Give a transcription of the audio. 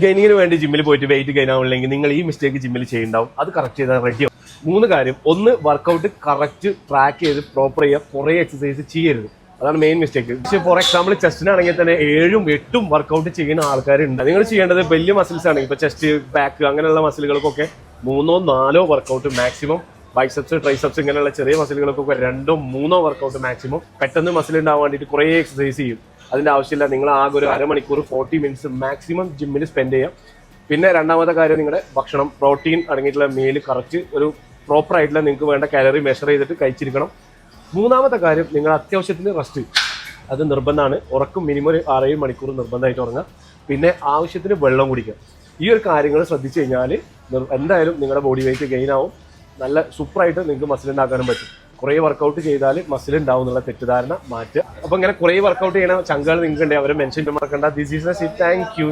ഗെയിനിങ്ങിന് വേണ്ടി ജിമ്മിൽ പോയിട്ട് വെയിറ്റ് ഗെയിൻ ആവുന്നില്ലെങ്കിൽ നിങ്ങൾ ഈ മിസ്റ്റേക്ക് ജിമ്മിൽ ചെയ്യുന്നുണ്ടാവും. അത് കറക്റ്റ് ചെയ്താൽ റെഡിയാവും. 3 കാര്യം. 1, വർക്കൗട്ട് കറക്റ്റ് ട്രാക്ക് ചെയ്ത് പ്രോപ്പർ ചെയ്യുക. കുറേ എക്സസൈസ് ചെയ്യരുത്. അതാണ് മെയിൻ മിസ്റ്റേക്ക്. പക്ഷേ ഫോർ എക്സാമ്പിൾ ചെസ്റ്റിനാണെങ്കിൽ തന്നെ 7ഉം 8ഉം വർക്കൗട്ട് ചെയ്യുന്ന ആൾക്കാരുണ്ട്. നിങ്ങൾ ചെയ്യേണ്ടത് വലിയ മസിൽസ് ആണെങ്കിൽ ഇപ്പോൾ ചെസ്റ്റ്, ബാക്ക് അങ്ങനെയുള്ള മസിലുകൾക്കൊക്കെ 3ഓ 4ഓ വർക്കൗട്ട് മാക്സിമം. ബൈസെപ്സ്, ട്രൈസെപ്സ് ഇങ്ങനെയുള്ള ചെറിയ മസിലുകൾക്കൊക്കെ 2ഓ 3ഓ വർക്കൗട്ട് മാക്സിമം. പെട്ടെന്ന് മസിൽ ഉണ്ടാവാൻ വേണ്ടിയിട്ട് കുറേ എക്സസൈസ് ചെയ്യും. അതിൻ്റെ ആവശ്യമില്ല. നിങ്ങൾ ആകെ ഒരു അരമണിക്കൂർ 40 മിനിറ്റ്സ് മാക്സിമം ജിമ്മിൽ സ്പെൻഡ് ചെയ്യാം. പിന്നെ രണ്ടാമത്തെ കാര്യം, നിങ്ങളുടെ ഭക്ഷണം പ്രോട്ടീൻ അടങ്ങിയിട്ടുള്ള മീൽ കറക്റ്റ് ഒരു പ്രോപ്പർ ആയിട്ടുള്ള നിങ്ങൾക്ക് വേണ്ട കാലറി മെഷർ ചെയ്തിട്ട് കഴിച്ചിരിക്കണം. 3ാമത്തെ കാര്യം, നിങ്ങൾ അത്യാവശ്യത്തിന് റെസ്റ്റ്. അത് നിർബന്ധമാണ്. ഉറക്കം മിനിമം ഒരു 6-7 മണിക്കൂർ നിർബന്ധമായിട്ട് ഉറങ്ങുക. പിന്നെ ആവശ്യത്തിന് വെള്ളം കുടിക്കുക. ഈ ഒരു കാര്യങ്ങൾ ശ്രദ്ധിച്ചു കഴിഞ്ഞാൽ എന്തായാലും നിങ്ങളുടെ ബോഡി വെയിറ്റ് ഗെയിൻ ആവും. നല്ല സൂപ്പറായിട്ട് നിങ്ങൾക്ക് മസിൽ ഉണ്ടാക്കാനും പറ്റും. കുറേ വർക്കൗട്ട് ചെയ്താൽ മസിൽ ഉണ്ടാവും എന്നുള്ള തെറ്റിദ്ധാരണ മാറ്റുക. അപ്പോൾ ഇങ്ങനെ കുറേ വർക്കൗട്ട് ചെയ്യണ ചങ്കുകൾ നിങ്ങൾക്ക് ഉണ്ടെങ്കിൽ അവരെ മെൻഷൻ മറക്കണ്ട. This is A sit. Thank you.